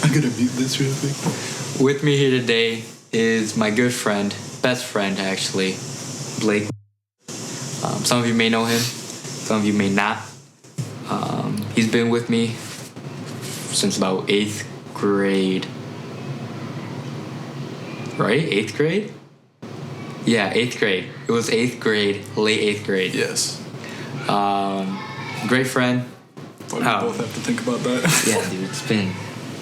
I'm gonna mute this real quick. With me here today is my good friend, best friend actually, Blake. Some of you may know him, some of you may not. He's been with me since about 8th grade. Right? 8th grade? Yeah, 8th grade. It was 8th grade, late 8th grade. Yes. Great friend. But we both have to think about that. Yeah, dude, it's been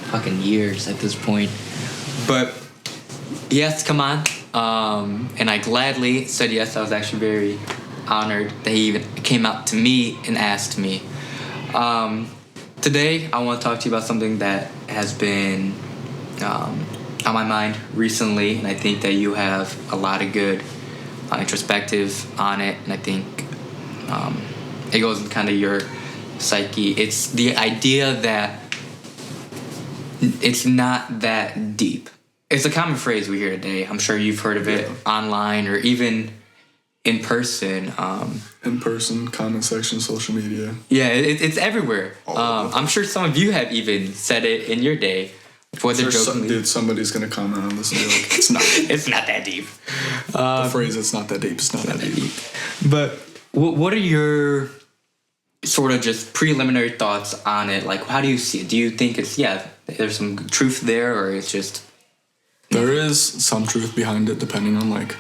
fucking years at this point. But he has to come on, and I gladly said yes. I was actually very honored that he even came out to me and asked me. Today, I want to talk to you about something that has been on my mind recently, and I think that you have a lot of good introspective on it, and I think it goes in kind of your psyche. It's the idea that it's not that deep. It's a common phrase we hear today. I'm sure you've heard of it online or even in person. In person, comment section, social media. Yeah, it's everywhere. I'm sure some of you have even said it in your day. Whether jokingly. Dude, somebody's gonna comment on this and be like, it's not. It's not that deep. The phrase, it's not that deep. It's not that deep. But what are your sort of just preliminary thoughts on it? Like, how do you see it? Do you think it's, there's some truth there, or it's just... There is some truth behind it, depending on, like,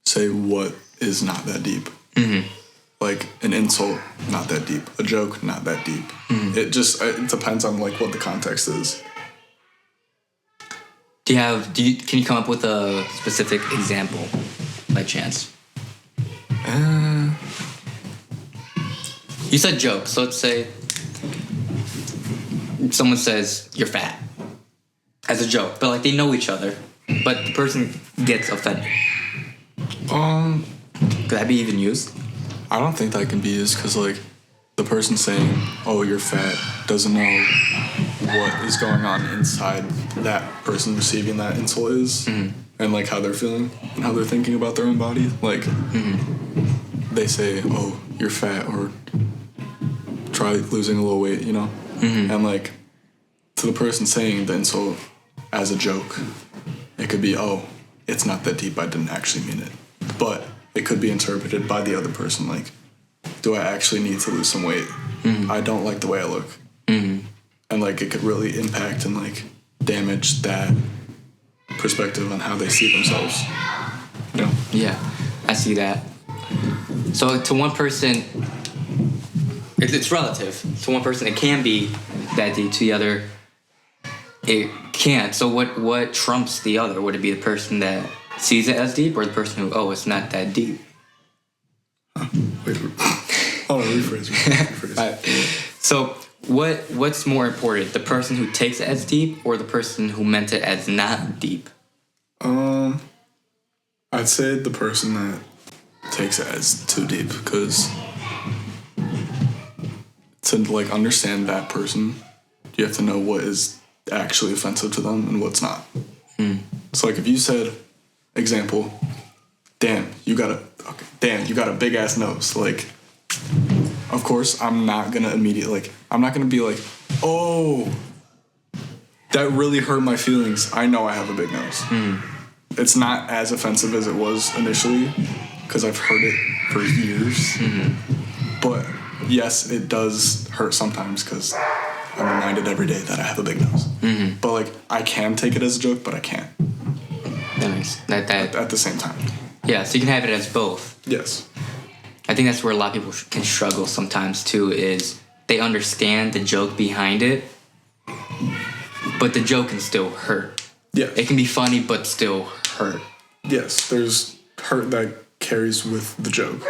say, what is not that deep. Mm-hmm. Like, an insult, not that deep. A joke, not that deep. Mm-hmm. It depends on, like, what the context is. Can you come up with a specific example, by chance? You said joke, so let's say someone says you're fat as a joke, but like they know each other, but the person gets offended. Could that be even used? I don't think that can be used because like the person saying, "Oh, you're fat," doesn't know what is going on inside that person receiving that insult is, and like how they're feeling and how they're thinking about their own body. Like they say, "Oh, you're fat," or try losing a little weight, you know? And like to the person saying the insult as a joke, it could be, "Oh, it's not that deep, I didn't actually mean it." But it could be interpreted by the other person like, "Do I actually need to lose some weight? I don't like the way I look." And like it could really impact and like damage that perspective on how they see themselves. You know? Yeah, I see that. So to one person, it's relative. To one person, it can be that deep. To the other, it can't. So what trumps the other? Would it be the person that sees it as deep, or the person who, it's not that deep? Wait. Rephrase. So what's more important, the person who takes it as deep or the person who meant it as not deep? I'd say the person that takes it as too deep, because to like understand that person, you have to know what is actually offensive to them and what's not. So like if you said, example, damn, you got a big ass nose. Like, of course, I'm not gonna immediately I'm not gonna be like, "Oh, that really hurt my feelings. I know I have a big nose." It's not as offensive as it was initially because I've heard it for years. But yes, it does hurt sometimes because I'm reminded every day that I have a big nose. But like I can take it as a joke, but I can't. That makes that at the same time. Yeah, so you can have it as both. Yes. I think that's where a lot of people can struggle sometimes too, is they understand the joke behind it, but the joke can still hurt. Yeah. It can be funny, but still hurt. Yes, there's hurt that carries with the joke.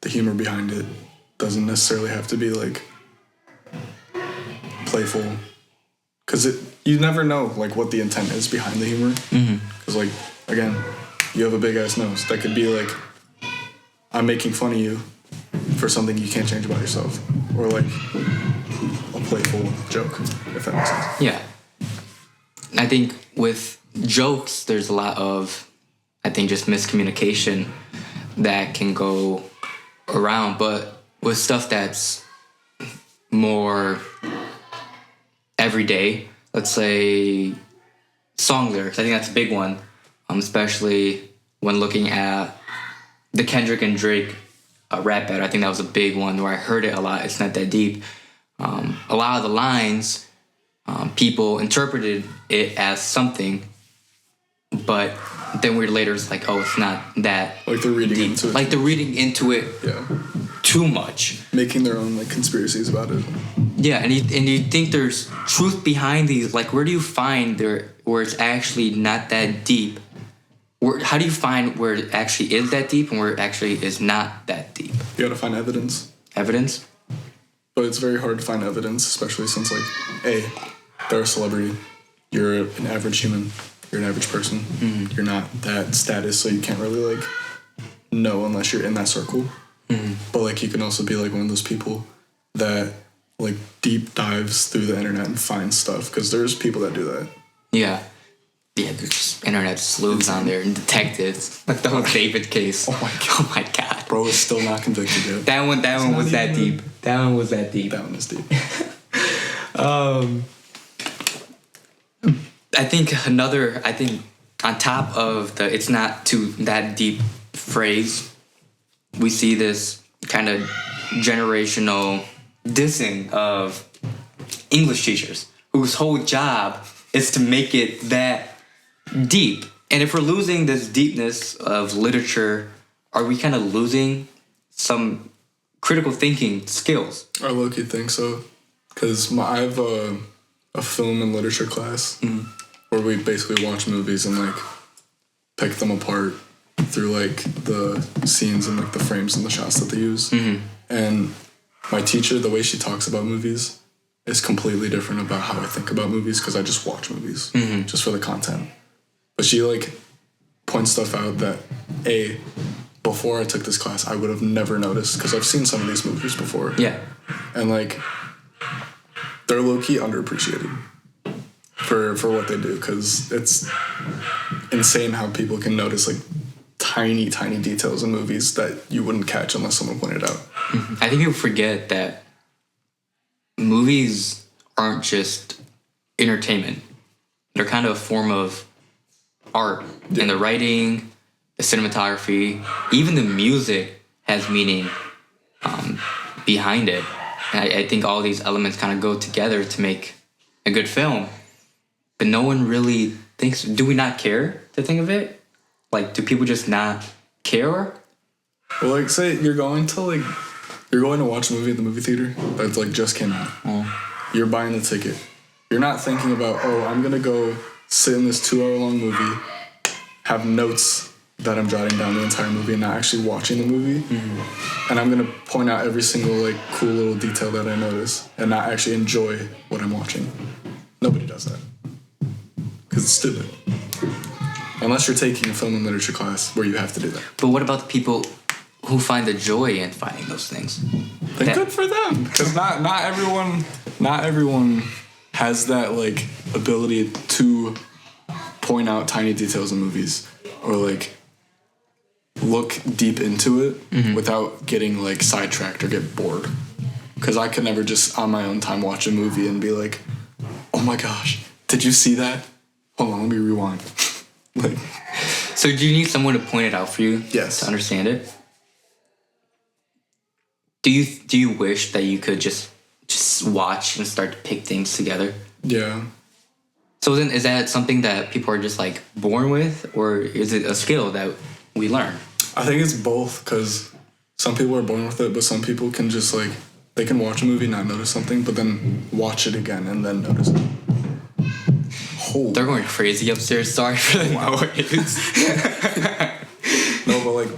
The humor behind it doesn't necessarily have to be like playful, because you never know like what the intent is behind the humor. Because like again, you have a big ass nose. That could be like, I'm making fun of you for something you can't change about yourself, or like a playful joke, if that makes sense. Yeah. I think with jokes, there's a lot of, just miscommunication that can go around. But with stuff that's more everyday, let's say, song lyrics. I think that's a big one, especially when looking at the Kendrick and Drake rap battle. I think that was a big one where I heard it a lot. It's not that deep. A lot of the lines, people interpreted it as something, but then we're later it's like, oh, it's not that Like they're reading deep. into it. Like they're reading into it Yeah. too much. Making their own like conspiracies about it. Yeah, and you think there's truth behind these? Like, where do you find there where it's actually not that deep? How do you find where it actually is that deep and where it actually is not that deep? You gotta find evidence. Evidence? But it's very hard to find evidence, especially since like, A, they're a celebrity. You're an average human. You're an average person. Mm-hmm. You're not that status, so you can't really like know unless you're in that circle. Mm-hmm. But like you can also be like one of those people that like deep dives through the internet and finds stuff, because there's people that do that. Yeah. Yeah, there's just internet sleuths on there and detectives. Like the whole David case. Oh my god. Oh my god. Bro is still not convicted yet. That one was that deep. That one was that deep. That one is deep. I think on top of the it's not too that deep phrase, we see this kind of generational dissing of English teachers whose whole job is to make it that deep. And if we're losing this deepness of literature, are we kind of losing some critical thinking skills? I low-key think so, because I have a film and literature class where we basically watch movies and like pick them apart through like the scenes and like the frames and the shots that they use. And my teacher, the way she talks about movies is completely different about how I think about movies, because I just watch movies just for the content. But she like points stuff out that before I took this class I would have never noticed, because I've seen some of these movies before. Yeah. And like they're low-key underappreciated for what they do, because it's insane how people can notice like tiny details in movies that you wouldn't catch unless someone pointed out. I think people forget that movies aren't just entertainment. They're kind of a form of art. Yeah. And the writing, the cinematography, even the music has meaning behind it. And I think all these elements kind of go together to make a good film. But no one really thinks, do we not care to think of it? Like, do people just not care? Well, like say you're going to watch a movie at the movie theater that's like just came out. You're buying the ticket. You're not thinking about, I'm gonna go sit in this 2-hour-long movie, have notes that I'm jotting down the entire movie and not actually watching the movie. And I'm gonna point out every single like cool little detail that I notice and not actually enjoy what I'm watching. Nobody does that, because it's stupid. Unless you're taking a film and literature class where you have to do that. But what about the people who find the joy in finding those things? Then good for them, because not everyone has that like ability to point out tiny details in movies or like look deep into it without getting like sidetracked or get bored. Because I could never just on my own time watch a movie and be like, oh my gosh, did you see that? Hold on, let me rewind. Like, so do you need someone to point it out for you? Yes. To understand it? Do you wish that you could just watch and start to pick things together? yeah. So then is that something that people are just like born with, or is it a skill that we learn? I think it's both, because some people are born with it, but some people can just like, they can watch a movie, not notice something, but then watch it again and then notice it. Oh. They're going crazy upstairs. Sorry for the noise. No, but like,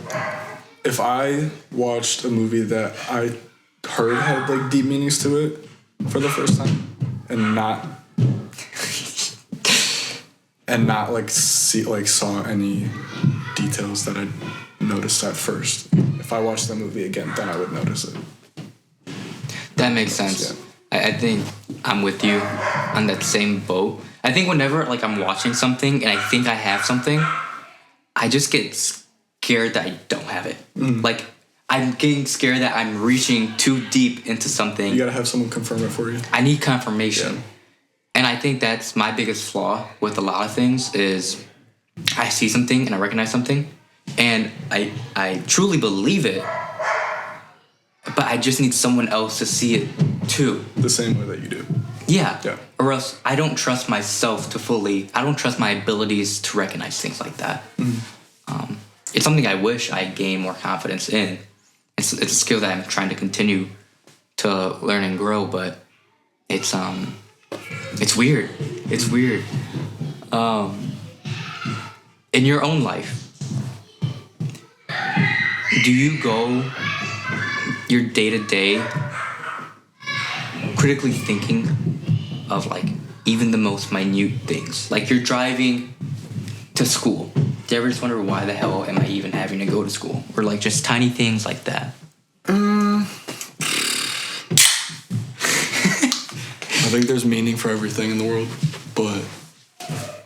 if I watched a movie that I heard had like deep meanings to it for the first time, and not like saw any details that I noticed at first, if I watched the movie again, then I would notice it. That makes sense. Yeah. I think I'm with you on that same boat. I think whenever like I'm watching something and I think I have something, I just get scared that I don't have it. Like I'm getting scared that I'm reaching too deep into something. You gotta have someone confirm it for you. I need confirmation. Yeah. And I think that's my biggest flaw with a lot of things is I see something and I recognize something and I truly believe it, but I just need someone else to see it too. The same way that you do. Yeah. Yeah. Or else I don't trust myself to fully, I don't trust my abilities to recognize things like that. It's something I wish I gained more confidence in. It's a skill that I'm trying to continue to learn and grow, but it's weird. It's weird. In your own life, do you go your day-to-day critically thinking of like even the most minute things? Like you're driving to school. Do you ever just wonder why the hell am I even having to go to school? Or like just tiny things like that? I think there's meaning for everything in the world, but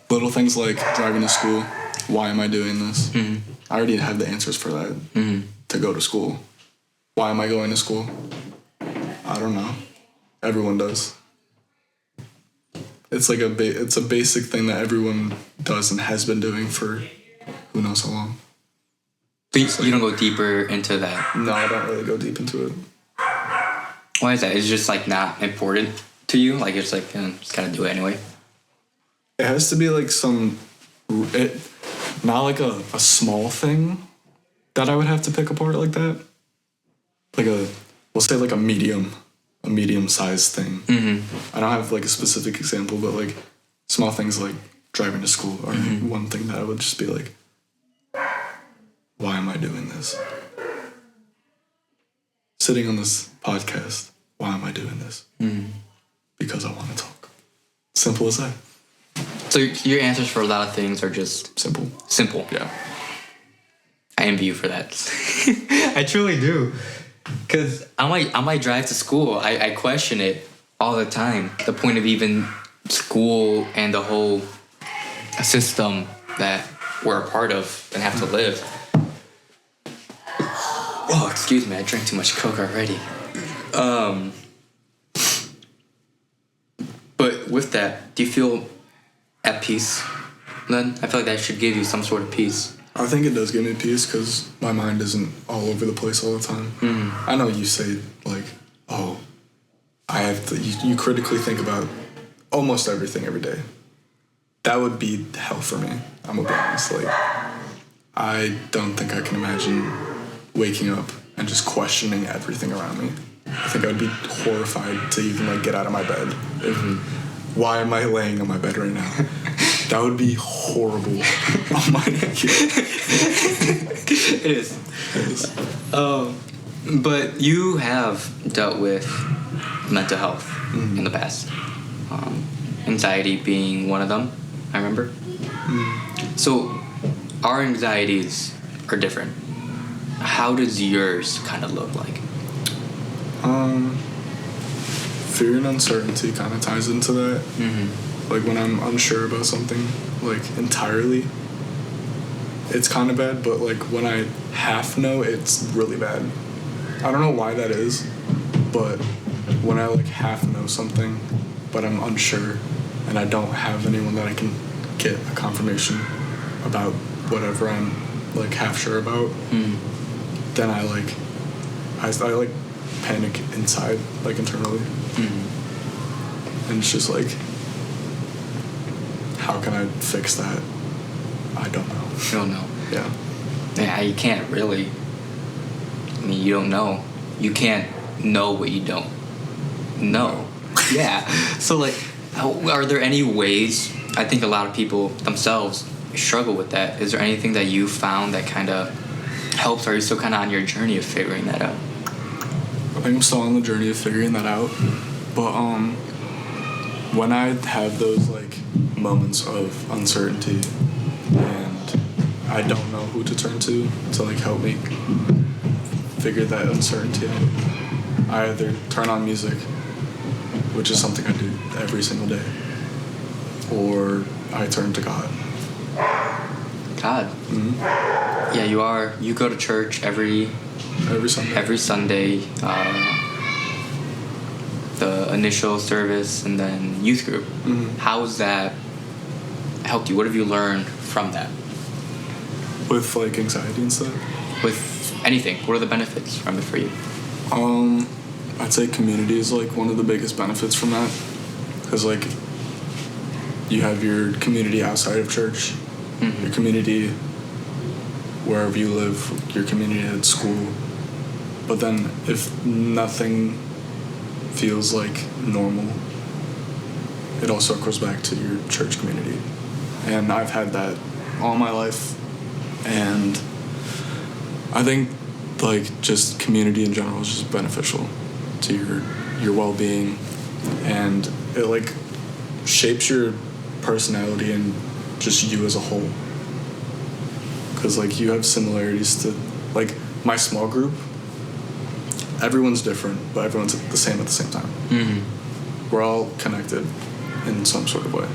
little things like driving to school, why am I doing this? Mm-hmm. I already have the answers for that. Mm-hmm. To go to school. Why am I going to school? I don't know. Everyone does. It's like it's a basic thing that everyone does and has been doing for who knows how long. But you don't go deeper into that? No, I don't really go deep into it. Why is that? It's just like not important to you? Like it's like, just gotta do it anyway? It has to be like not like a small thing that I would have to pick apart like that. Like we'll say like a medium-sized thing. Mm-hmm. I don't have like a specific example, but like small things like driving to school are one thing that I would just be like, why am I doing this? Sitting on this podcast, why am I doing this? Because I want to talk. Simple as that. So your answers for a lot of things are just simple. Simple. Yeah. I envy you for that. I truly do. Because on my drive to school, I question it all the time. The point of even school and the whole system that we're a part of and have to live. Oh, excuse me, I drank too much Coke already. But with that, do you feel at peace then? I feel like that should give you some sort of peace. I think it does give me peace because my mind isn't all over the place all the time. Mm-hmm. I know you say, like, oh, I have to, you critically think about almost everything every day. That would be hell for me, I'm gonna be honest. Like, I don't think I can imagine waking up and just questioning everything around me. I think I would be horrified to even, like, get out of my bed. Why am I laying on my bed right now? That would be horrible. Oh my God. It is. But you have dealt with mental health in the past. Anxiety being one of them, I remember. So our anxieties are different. How does yours kind of look like? Fear and uncertainty kind of ties into that. Like when I'm unsure about something, like entirely, it's kind of bad, but like when I half know, it's really bad. I don't know why that is, but when I like half know something, but I'm unsure, and I don't have anyone that I can get a confirmation about whatever I'm like half sure about, then I like panic inside, like internally. And it's just like, how can I fix that? I don't know. You don't know. Yeah. Yeah, you can't really. I mean, you don't know. You can't know what you don't know. Yeah. So, like, are there any ways? I think a lot of people themselves struggle with that. Is there anything that you found that kind of helps? Or are you still kind of on your journey of figuring that out? I think I'm still on the journey of figuring that out. But when I have those like moments of uncertainty and I don't know who to turn to like help me figure that uncertainty out, I either turn on music, which is something I do every single day, or I turn to God. God. Yeah, you go to church every Sunday. Every Sunday. the initial service and then youth group. How's that helped you? What have you learned from that? With like anxiety and stuff. With anything, what are the benefits from it for you? I'd say community is like one of the biggest benefits from that, because like you have your community outside of church, your community wherever you live, your community at school. But then if nothing feels like normal, it all circles back to your church community. And I've had that all my life, and I think like just community in general is just beneficial to your well-being, and it like shapes your personality and just you as a whole, because like you have similarities to like my small group. Everyone's different, but everyone's the same at the same time. We're all connected in some sort of way.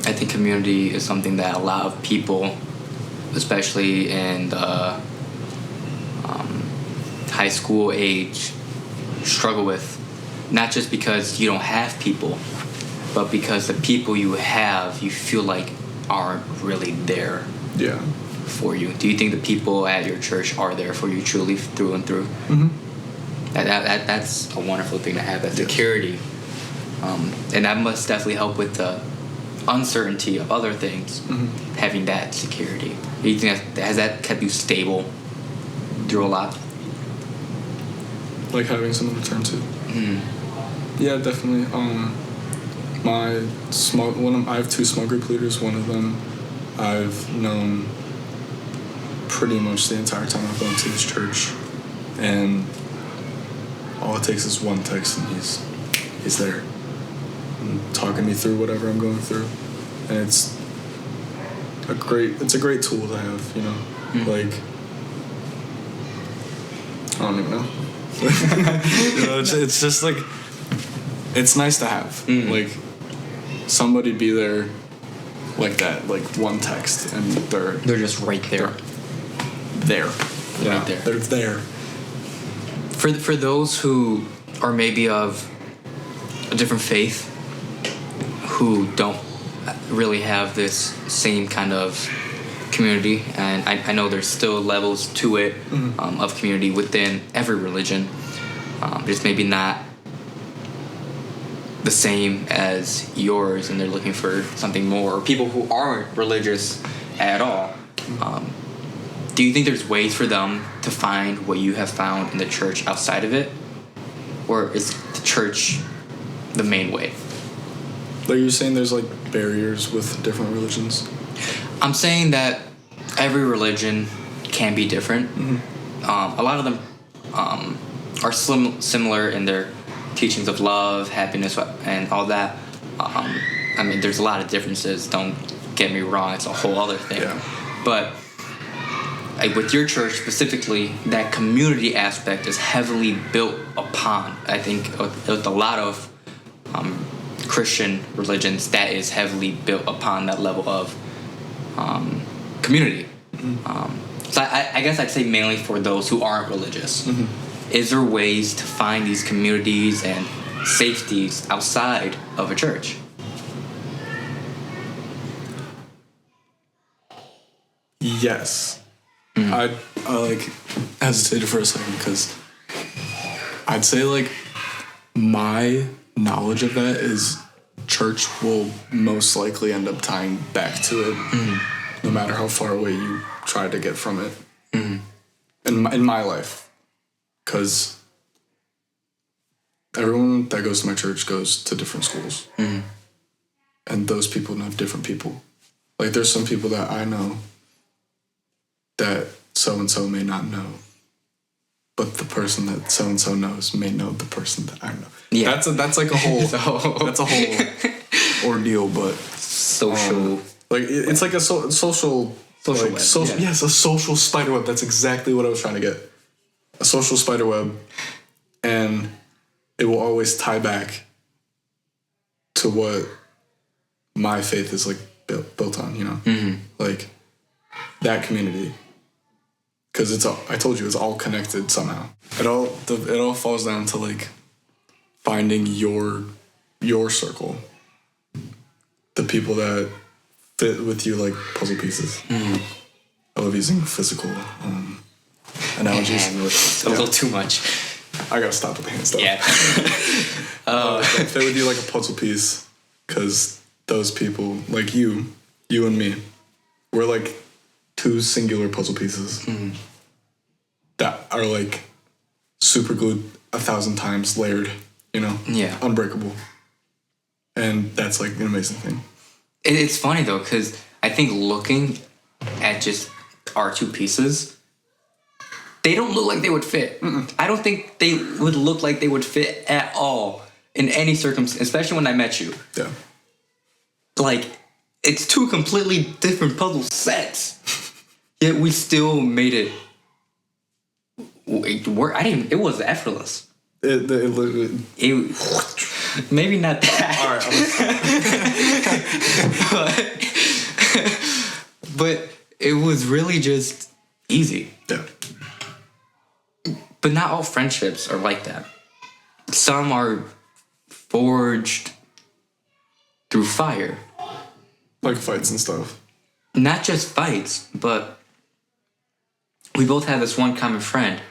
I think community is something that a lot of people, especially in the high school age, struggle with. Not just because you don't have people, but because the people you have, you feel like aren't really there Yeah. for you. Do you think the people at your church are there for you truly through and through? That's a wonderful thing to have, that security. And that must definitely help with the uncertainty of other things, having that security. Do you think has that kept you stable through a lot? Like having someone to turn to. Yeah, definitely. I have two small group leaders. One of them I've known pretty much the entire time I've gone to this church, and all it takes is one text and he's there and talking me through whatever I'm going through. And it's a great tool to have, you know. Like, I don't even know. You know, it's just like, it's nice to have. Like, somebody be there like that, like one text, and They're just right there. There. Yeah, Right there. they're there. For those who are maybe of a different faith, who don't really have this same kind of community, and I know there's still levels to it, of community within every religion, just maybe not the same as yours, and they're looking for something more, or people who aren't religious at all. Do you think there's ways for them to find what you have found in the church outside of it? Or is the church the main way? Like, you're saying there's like barriers with different religions? I'm saying that every religion can be different. A lot of them are similar in their teachings of love, happiness, and all that. I mean, there's a lot of differences, don't get me wrong, it's a whole other thing. Yeah. But like with your church specifically, that community aspect is heavily built upon. I think with a lot of Christian religions, that is heavily built upon that level of community. So I guess I'd say mainly for those who aren't religious. Is there ways to find these communities and safeties outside of a church? Yes. I like hesitated for a second, because I'd say like my knowledge of that is church will most likely end up tying back to it, no matter how far away you try to get from it. In my life, because everyone that goes to my church goes to different schools, and those people know different people. Like, there's some people that I know that so-and-so may not know, but the person that so-and-so knows may know the person that I know. Yeah. That's like a whole, that's a whole ordeal, but Social. like it's like a social like, web. Social, Yeah. yes, a social spider web. That's exactly what I was trying to get. A social spider web, and it will always tie back to what my faith is like built on, you know, like that community. because I told you it's all connected somehow. It all falls down to like finding your circle, the people that fit with you like puzzle pieces. I love using physical analogies. A little too much. I gotta stop with the hand stuff. Yeah. That fit with you like a puzzle piece, because those people, like you and me, we're like two singular puzzle pieces that are like super glued 1,000 times, layered, Yeah. unbreakable. And that's like an amazing thing. It's funny though, because I think looking at just our two pieces, they don't look like they would fit. I don't think they would look like they would fit at all in any circumstance, especially when I met you. Yeah. Like, it's two completely different puzzle sets. Yet we still made it work. It was effortless. It literally. Maybe not that. All right. But it was really just easy. Yeah. But not all friendships are like that. Some are forged through fire. Like fights and stuff. Not just fights, but we both had this one common friend,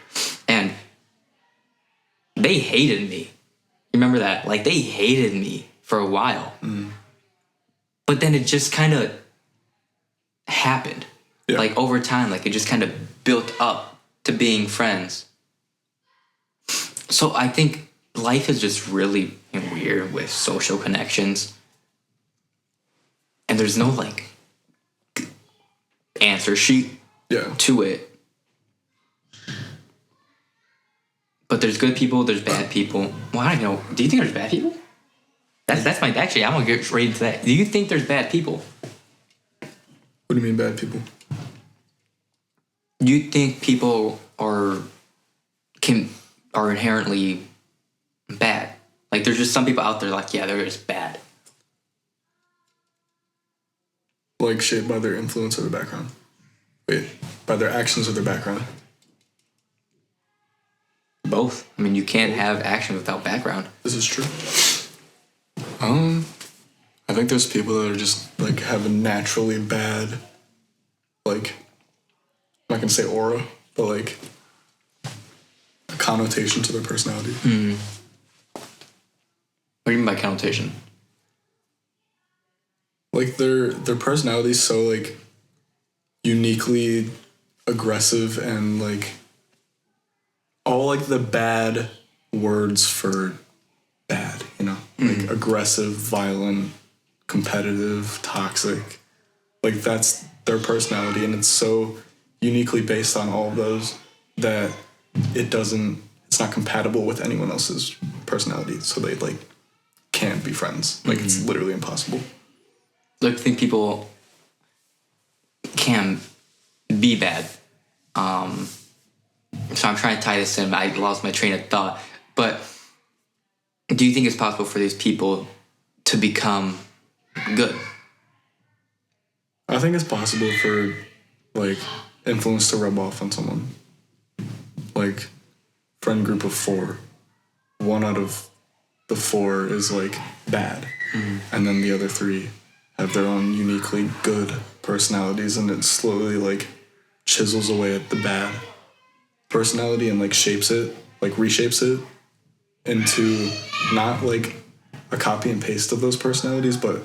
and they hated me. Remember that? Like, they hated me for a while. But then it just kind of happened. Yeah. Like, over time, like, it just kind of built up to being friends. So I think life is just really weird with social connections. And there's no, like, answer sheet to it. But there's good people, there's bad people. Well, I don't know. Do you think there's bad people? That's my... Actually, I'm going to get right into that. Do you think there's bad people? What do you mean bad people? Do you think people are inherently bad? Like, there's just some people out there like, yeah, they're just bad. Like shaped by their influence or their background? Wait, by their actions or their background? Both. I mean, you can't have action without background. This is true. I think there's people that are just like have a naturally bad, like, I'm not gonna say aura, but like a connotation to their personality. What do you mean by connotation? Like their personality is so like uniquely aggressive and like all like the bad words for bad, like aggressive, violent, competitive, toxic. Like that's their personality, and it's so uniquely based on all of those that it's not compatible with anyone else's personality, so they like can't be friends. Like it's literally impossible. Like, I think people can be bad. So I'm trying to tie this in. I lost my train of thought. But do you think it's possible for these people to become good? I think it's possible for like influence to rub off on someone. Like friend group of 4. 1 out of the 4 is like bad. And then the other 3 have their own uniquely good personalities, and it slowly like chisels away at the bad personality and like shapes it, like reshapes it into not like a copy and paste of those personalities, but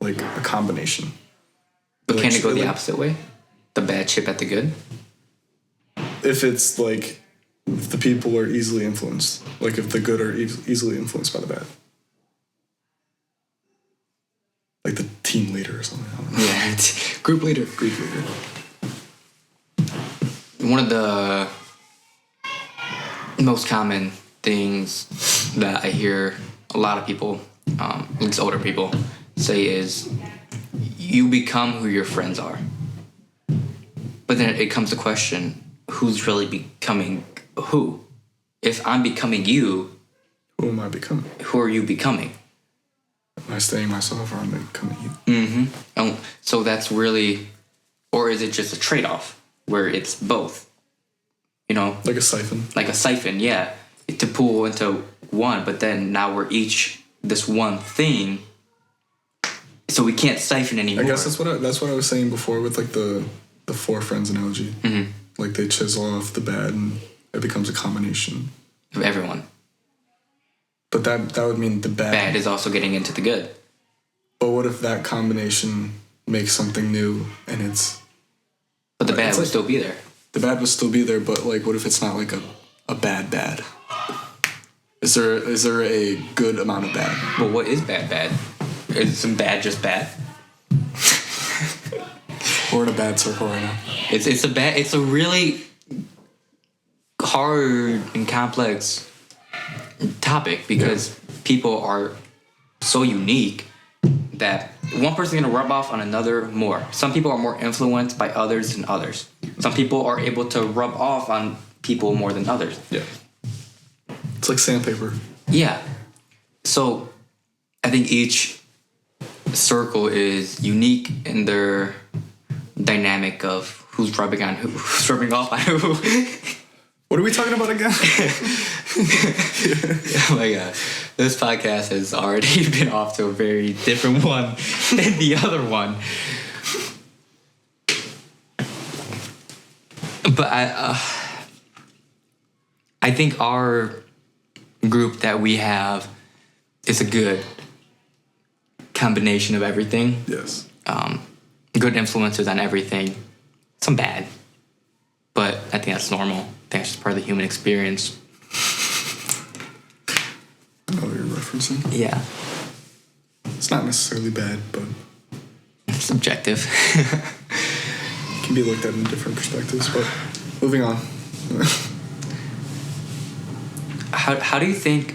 like a combination. But like, can it go the opposite way? The bad chip at the good? If it's like, if the people are easily influenced, like if the good are easily influenced by the bad. Like the team leader or something. I don't know. Yeah, group leader. Group leader. One of the most common things that I hear a lot of people, at least older people, say is you become who your friends are. But then it comes to question, who's really becoming who? If I'm becoming you, Who am I becoming? who are you becoming? Am I staying myself or am I becoming you? So that's really, or is it just a trade-off where it's both? Like a siphon. like a siphon, yeah, to pull into one. But then now we're each this one thing, so we can't siphon anymore. I guess that's what I was saying before with like the four friends analogy. Mm-hmm. Like they chisel off the bad and it becomes a combination of everyone. But that would mean the Bad is also getting into the good. But what if that combination makes something new and it's... But the bad would still be there. The bad would still be there, but like what if it's not like a bad? Is there a good amount of bad? Well, what is bad? Is some bad just bad? We're in a bad circle right now. It's a really hard and complex topic because people are so unique that one person is going to rub off on another more. Some people are more influenced by others than others. Some people are able to rub off on people more than others. Yeah. It's like sandpaper. Yeah. So I think each circle is unique in their dynamic of who's rubbing on who, who's rubbing off on who. What are we talking about again? Oh my god. This podcast has already been off to a very different one than the other one. But I think our group that we have is a good combination of everything. Yes. Good influences on everything. Some bad. But I think that's normal. I think that's just part of the human experience. I know what you're referencing. Yeah. It's not necessarily bad, but... It's subjective. It can be looked at in different perspectives, but moving on. How do you think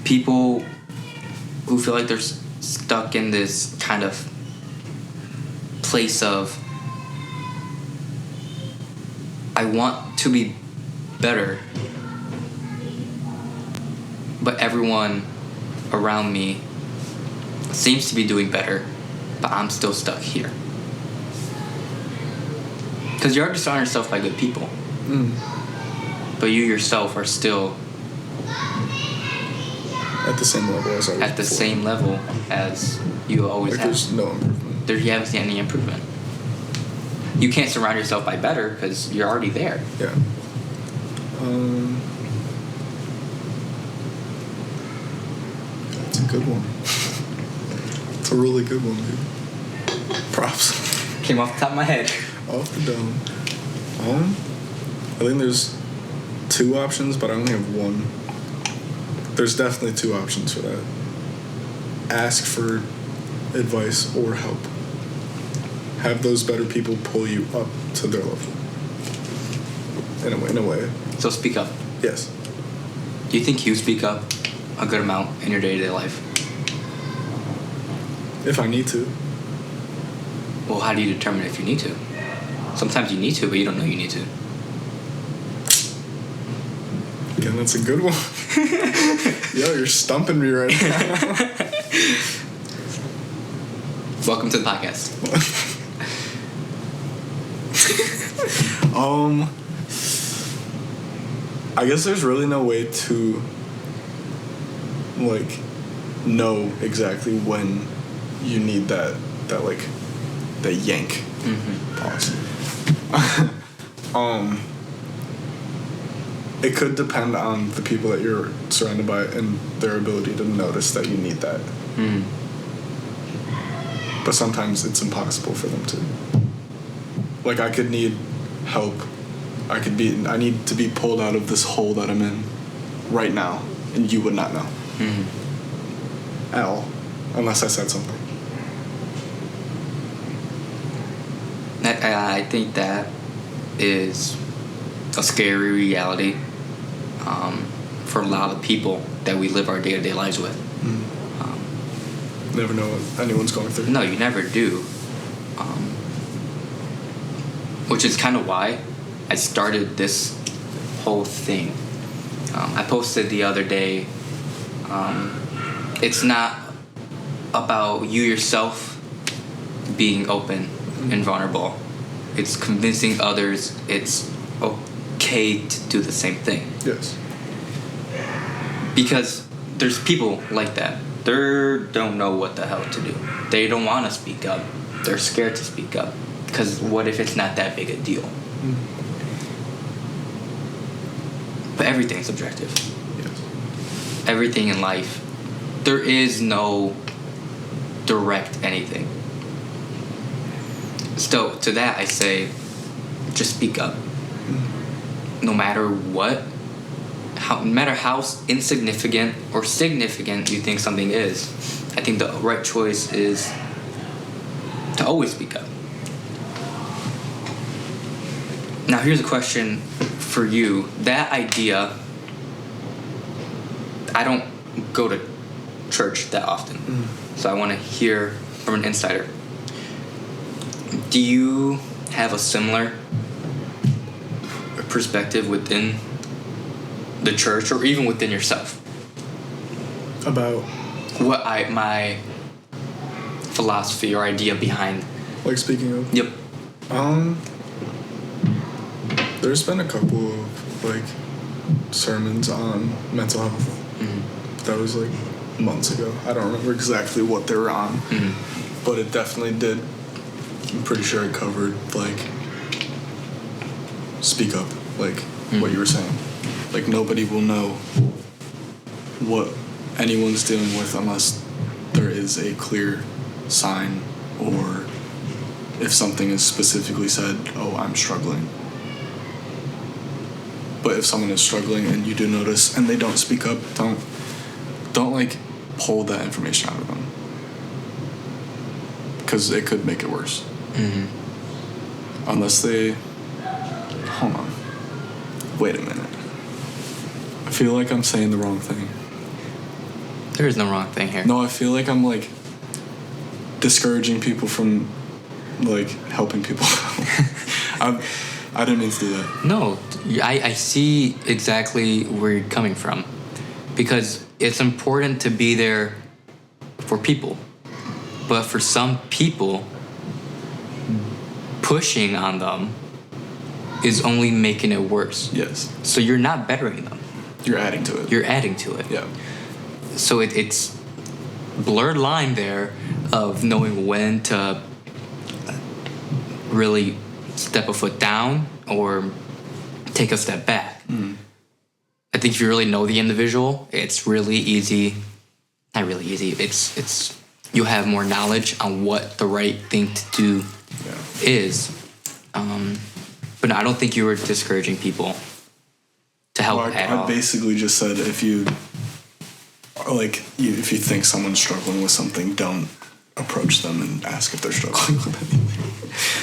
people who feel like they're stuck in this kind of place of I want to be better, but everyone around me seems to be doing better, but I'm still stuck here? Because you're already surrounding yourself by good people. But you yourself are still at the same level as I was at the before. same level as you always Like have. there's no improvement. You haven't seen any improvement. You can't surround yourself by better because you're already there. Yeah. That's a good one. It's a really good one, dude. Props. Came off the top of my head. Off the dome. I think there's two options, but I only have one. There's definitely two options for that. Ask for advice or help. Have those better people pull you up to their level. In a way. So speak up. Yes. Do you think you speak up a good amount in your day-to-day life? If I need to. Well, how do you determine if you need to? Sometimes you need to, but you don't know you need to. Again, that's a good one. Yo, you're stumping me right now. Welcome to the podcast. I guess there's really no way to like know exactly when you need that yank. Pause. It could depend on the people that you're surrounded by and their ability to notice that you need that. But sometimes it's impossible for them to. Like I could need help. I need to be pulled out of this hole that I'm in right now, and you would not know. At all. Unless I said something. I think that is a scary reality for a lot of people that we live our day-to-day lives with. Never know what anyone's going through. No, you never do. Which is kind of why I started this whole thing. I posted the other day, it's not about you yourself being open and vulnerable. It's convincing others it's okay to do the same thing. Yes. Because there's people like that. They don't know what the hell to do. They don't want to speak up. They're scared to speak up. Because what if it's not that big a deal? But everything's subjective. Yes. Everything in life, there is no direct anything. So to that I say, just speak up. No matter what, no matter how insignificant or significant you think something is, I think the right choice is to always speak up. Now here's a question for you. That idea, I don't go to church that often, so I want to hear from an insider. Do you have a similar perspective within the church or even within yourself? About? My philosophy or idea behind. Like speaking of? Yep. There's been a couple of like sermons on mental health. That was like months ago. I don't remember exactly what they were on, but it definitely did. I'm pretty sure it covered like speak up, like what you were saying. Like nobody will know what anyone's dealing with unless there is a clear sign, or if something is specifically said, oh, I'm struggling. But if someone is struggling and you do notice and they don't speak up, don't like pull that information out of them, because it could make it worse. Unless they hold on, wait a minute, I feel like I'm saying the wrong thing. There is no wrong thing here. No, I feel like I'm like discouraging people from like helping people. I didn't mean to do that. No, I see exactly where you're coming from, because it's important to be there for people, but for some people, pushing on them is only making it worse. Yes. So you're not bettering them. You're adding to it. You're adding to it. Yeah. So it's blurred line there of knowing when to really step a foot down or take a step back. I think if you really know the individual, it's really easy. Not really easy. It's you have more knowledge on what the right thing to do is. But no, I don't think you were discouraging people to help at all. I basically just said if you think someone's struggling with something, don't approach them and ask if they're struggling with anything.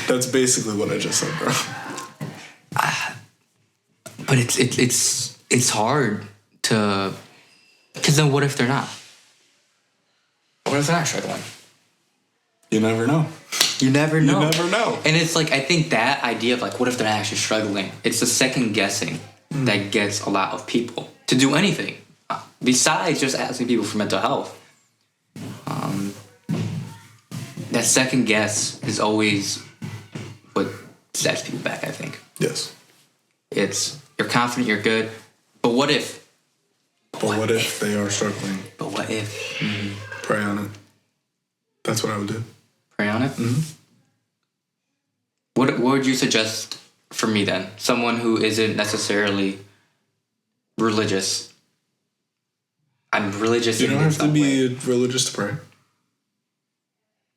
That's basically what I just said, bro. But it's hard to, because then what if they're not? What if they're not struggling? You never know. You never know. You never know. And it's like, I think that idea of like, what if they're actually struggling? It's the second guessing that gets a lot of people to do anything besides just asking people for mental health. That second guess is always what sets people back, I think. Yes. It's, you're confident, you're good, but what if? But what if they are struggling? But what if? Pray on it. That's what I would do. Pray on it? What would you suggest for me then? Someone who isn't necessarily religious. I'm religious. You don't have to be religious to pray.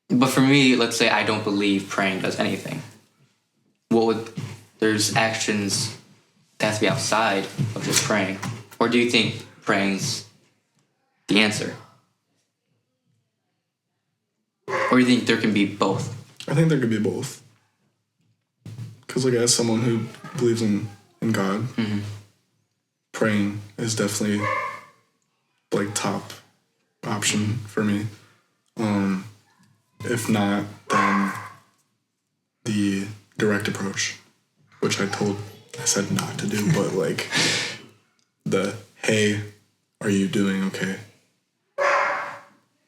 But for me, let's say I don't believe praying does anything. There's actions that have to be outside of just praying. Or do you think praying's the answer? Or do you think there can be both? I think there could be both. Because like as someone who believes in God, praying is definitely like top option for me. If not, then the direct approach, which I said not to do, but like the, hey, are you doing okay?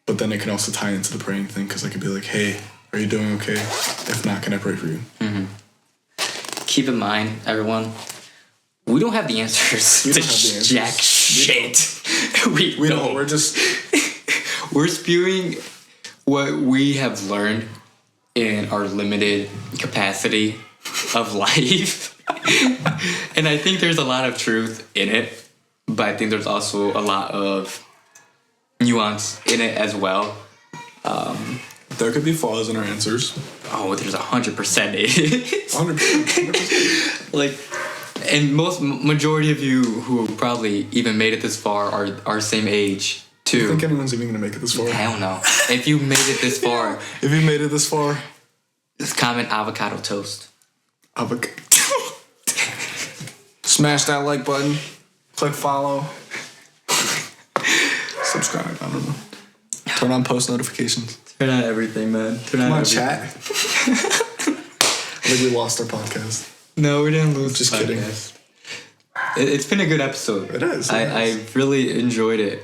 But then it can also tie into the praying thing, because I could be like, hey, are you doing okay? If not, can I pray for you? keep in mind, everyone, we don't have the answers We to don't have the answers. jack shit. We don't. We're just We're spewing what we have learned in our limited capacity of life. And I think there's a lot of truth in it, but I think there's also a lot of nuance in it as well. there could be flaws in our answers. Oh, there's 100% it. 100%. Like, and majority of you who probably even made it this far are our same age Do you too. think anyone's even gonna make it this far? Hell no. If you made it this far, If you made it this far, just comment avocado toast. smash that like button, click follow, subscribe. I don't know. Turn on post notifications. Turn on everything, man. Turn Come on, everything. chat. I think we lost our podcast. No, we didn't lose. Just the kidding. podcast. It's been a good episode. It is. I really enjoyed it.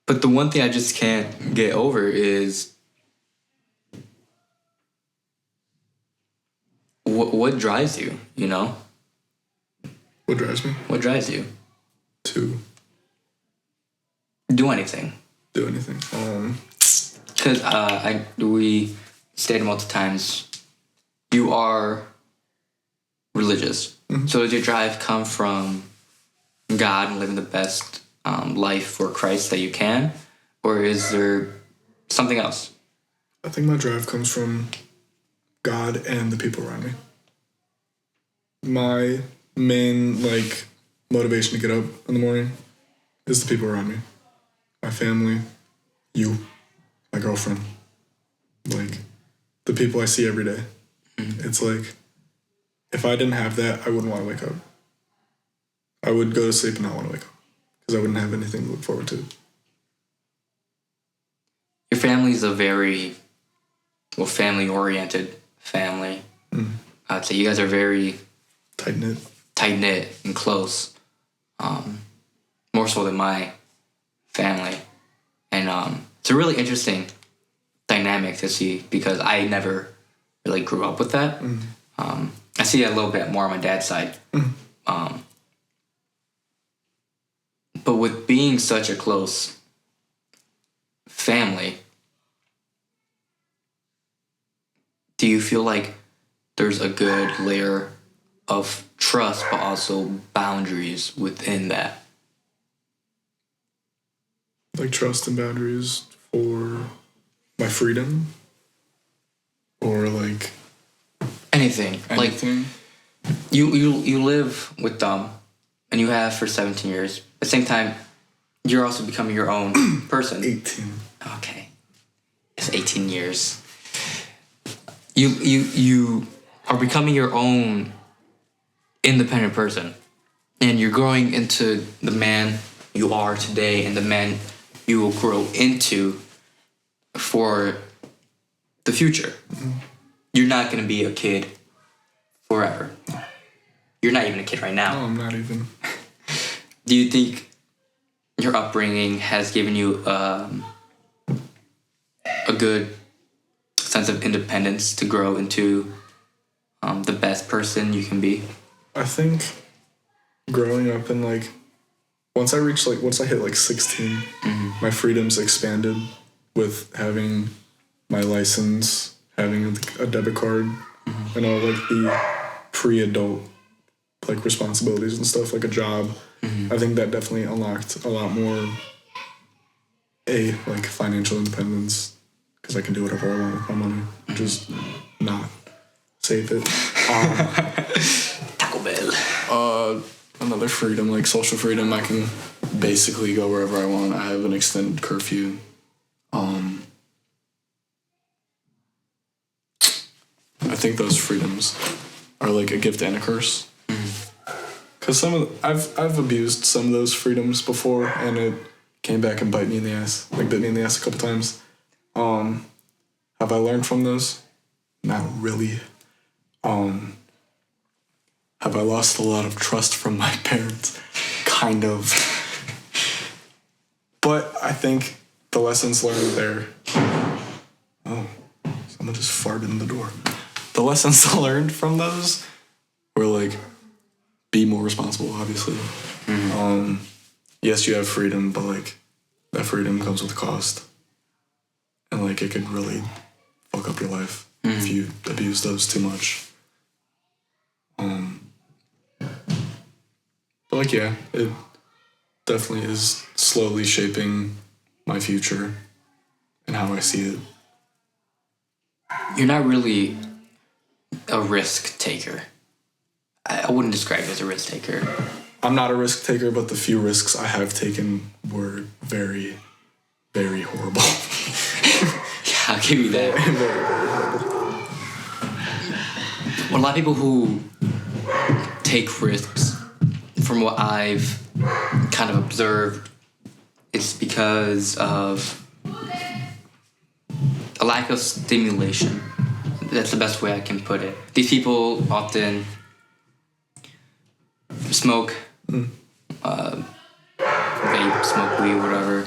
But the one thing I just can't get over is what drives you, you know? What drives me What drives you? to Do anything. do anything? Because we stated multiple times, you are religious. Mm-hmm. So does your drive come from God and living the best life for Christ that you can? Or is there something else? I think my drive comes from God and the people around me. My main motivation to get up in the morning is the people around me. My family, you, my girlfriend, the people I see every day. Mm-hmm. It's like, if I didn't have that, I wouldn't want to wake up. I would go to sleep and not want to wake up because I wouldn't have anything to look forward to. Your family is a very family-oriented family. Mm. I'd say you guys are very Tight-knit. tight-knit and close. More so than my family. And it's a really interesting dynamic to see because I never really grew up with that. Mm. I see it a little bit more on my dad's side. Mm. But with being such a close family, do you feel like there's a good layer of trust but also boundaries within that? Like trust and boundaries for my freedom or Anything. anything. Like you live with them and you have for 17 years. At the same time, you're also becoming your own person. 18. Okay. It's 18 years. You are becoming your own independent person. And you're growing into the man you are today and the man you will grow into for the future. Mm-hmm. You're not going to be a kid forever. You're not even a kid right now. No, I'm not even. Do you think your upbringing has given you a good sense of independence to grow into the best person you can be? I think growing up in once I hit 16, mm-hmm. my freedoms expanded with having my license, having a debit card, mm-hmm. and all the pre-adult responsibilities and stuff, like a job. Mm-hmm. I think that definitely unlocked a lot more financial independence because I can do whatever I want with my money, mm-hmm. just not save it. Taco Bell. Another freedom, social freedom. I can basically go wherever I want. I have an extended curfew. I think those freedoms are a gift and a curse. Because I've abused some of those freedoms before, and it came back and bit me in the ass. Bit me in the ass a couple times. Have I learned from those? Not really. Have I lost a lot of trust from my parents? Kind of. But I think the lessons learned there. Oh, gonna just fart in the door. The lessons learned from those were like, be more responsible, obviously. Yes, you have freedom, but like that freedom comes with cost. And like it could really fuck up your life if you abuse those too much. But like, yeah, it definitely is slowly shaping my future and how I see it. You're not really a risk taker. I wouldn't describe you as a risk taker. I'm not a risk taker, but the few risks I have taken were very, very horrible. Yeah, I'll give you that. Well, a lot of people who take risks, from what I've kind of observed, it's because of a lack of stimulation. That's the best way I can put it. These people often smoke, vape, smoke weed, whatever.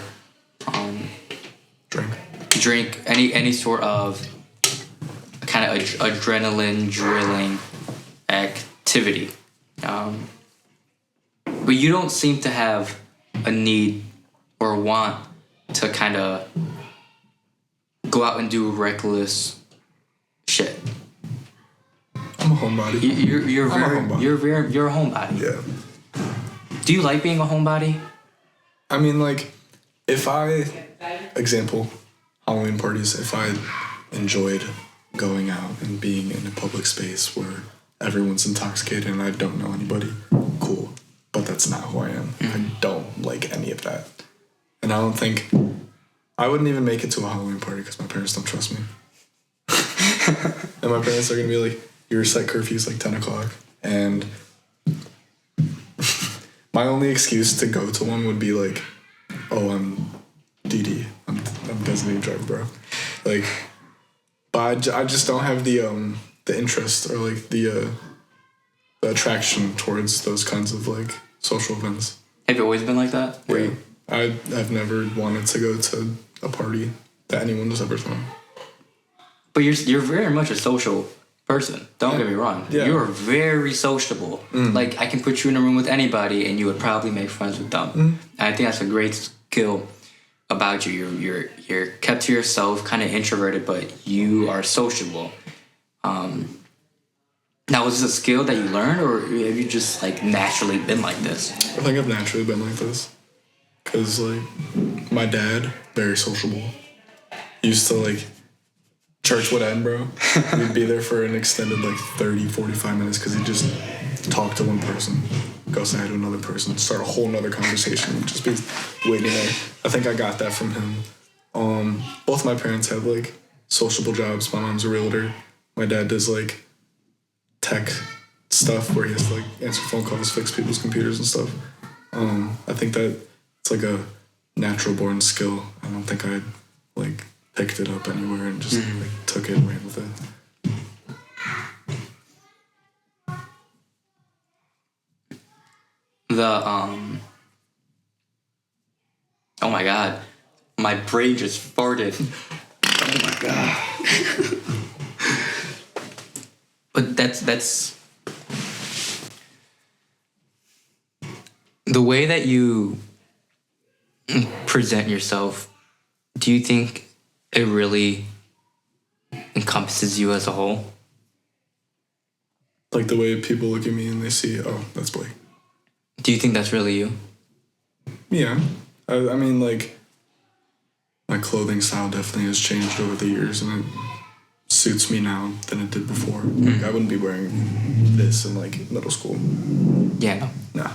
Drink any sort of kind of adrenaline drilling activity. But you don't seem to have a need or want to kind of go out and do reckless shit. I'm a homebody. You're a homebody. Yeah. Do you like being a homebody? I mean, like, example, Halloween parties, if I enjoyed going out and being in a public space where everyone's intoxicated and I don't know anybody, cool. But that's not who I am. I don't like any of that. And I wouldn't even make it to a Halloween party because my parents don't trust me. And my parents are going to be like, your set curfew's like 10 o'clock. And my only excuse to go to one would be like, oh, I'm DD. I'm designated driver, bro. Like, but I just don't have the interest or like the attraction towards those kinds of like social events. Have you always been like that? Yeah. I've never wanted to go to a party that anyone has ever thrown. But you're very much a social person. Don't get me wrong. Yeah. You're very sociable. Like, I can put you in a room with anybody and you would probably make friends with them. And I think that's a great skill about you. You're kept to yourself, kind of introverted, but you are sociable. Now, was this a skill that you learned, or have you just like naturally been like this? I think I've naturally been like this. Cause like my dad, very sociable. Used to like church would end, bro. We'd be there for an extended like 30, 45 minutes because he'd just talk to one person, go say hi to another person, start a whole nother conversation, and just be waiting there. I think I got that from him. Both my parents have like sociable jobs. My mom's a realtor. My dad does like tech stuff where he has to like answer phone calls, fix people's computers and stuff. I think that it's like a natural born skill. I don't think I like picked it up anywhere and just like took it and ran with it. Oh my god, my brain just farted. Oh my god. But that's the way that you present yourself. Do you think it really encompasses you as a whole? Like the way people look at me and they see, oh, that's Blake. Do you think that's really you? Yeah. I mean, like, my clothing style definitely has changed over the years and it suits me now than it did before. Like, I wouldn't be wearing this in, like, middle school. Yeah, no. Nah,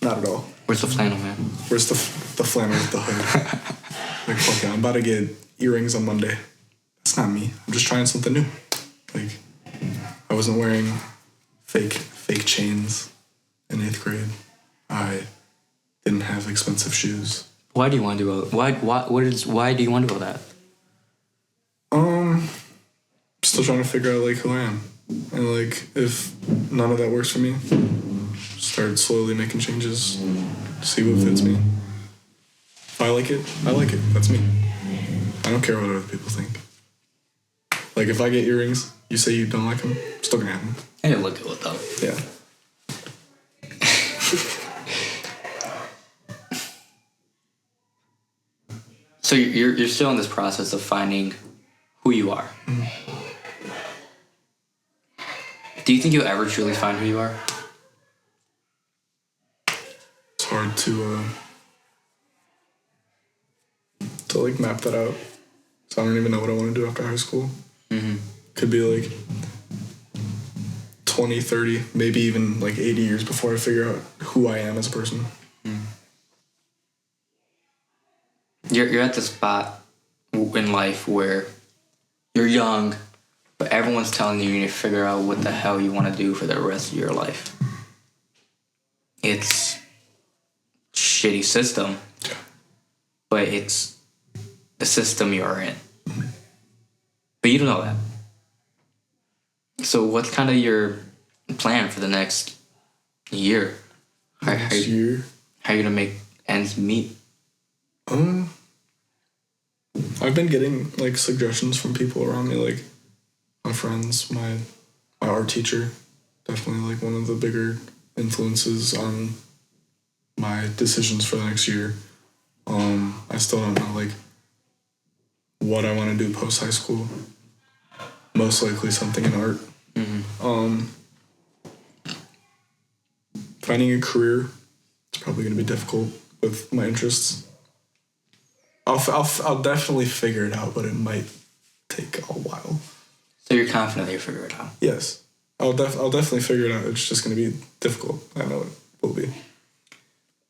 not at all. Where's the flannel, man? Where's the flannel with the hood? Like, fuck it, I'm about to get earrings on Monday. That's not me. I'm just trying something new. Like, I wasn't wearing fake chains in 8th grade. I didn't have expensive shoes. Why do you want to do all why do you want to do all that? Still trying to figure out like who I am. And like if none of that works for me, start slowly making changes, see what fits me. If I like it, I like it. That's me. I don't care what other people think. Like if I get earrings, you say you don't like them, still gonna have them. And you look good with them. Yeah. So you're still in this process of finding who you are. Mm-hmm. Do you think you'll ever truly find who you are? It's hard to like map that out. So I don't even know what I want to do after high school. Mm-hmm. Could be like 20, 30, maybe even like 80 years before I figure out who I am as a person. Mm. You're at the spot in life where you're young, but everyone's telling you need to figure out what the hell you want to do for the rest of your life. It's a shitty system, but it's the system you're in. But you don't know that. So what's kind of your plan for the next year? How are you gonna make ends meet? I've been getting like suggestions from people around me, like my friends, my art teacher, definitely like one of the bigger influences on my decisions for the next year. I still don't know like what I want to do post high school. Most likely something in art. Mm-hmm. Finding a career, it's probably going to be difficult with my interests. I'll definitely figure it out, but it might take a while. So you're confident you'll figure it out? Yes. I'll definitely figure it out. It's just going to be difficult. I know it will be.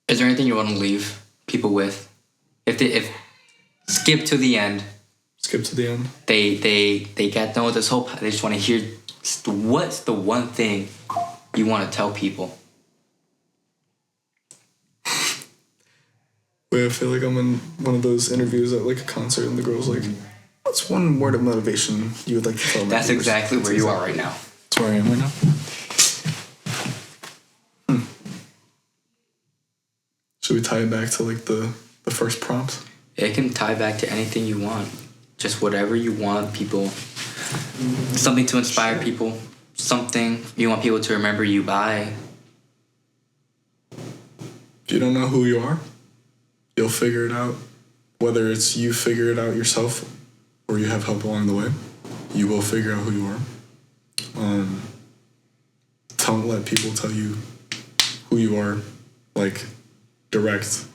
Is there anything you want to leave people with? If skip to the end. Skip to the end. They got done with this whole. They just want to hear what's the one thing you want to tell people. Wait, I feel like I'm in one of those interviews at like a concert, and the girl's like, "What's one word of motivation you would like to tell?" That's exactly where you are right now. That's where I am right now. Should we tie it back to like the first prompt? It can tie back to anything you want. Just whatever you want people. Something to inspire people. Something you want people to remember you by. If you don't know who you are, you'll figure it out. Whether it's you figure it out yourself or you have help along the way, you will figure out who you are. Don't let people tell you who you are, like, direct.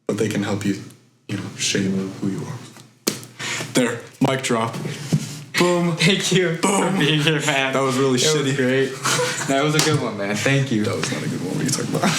But they can help you, shape who you are. There, mic drop. Boom. Thank you. Boom. For being here, man. That was really shitty. Was great. That was a good one, man. Thank you. That was not a good one. What are you talking about?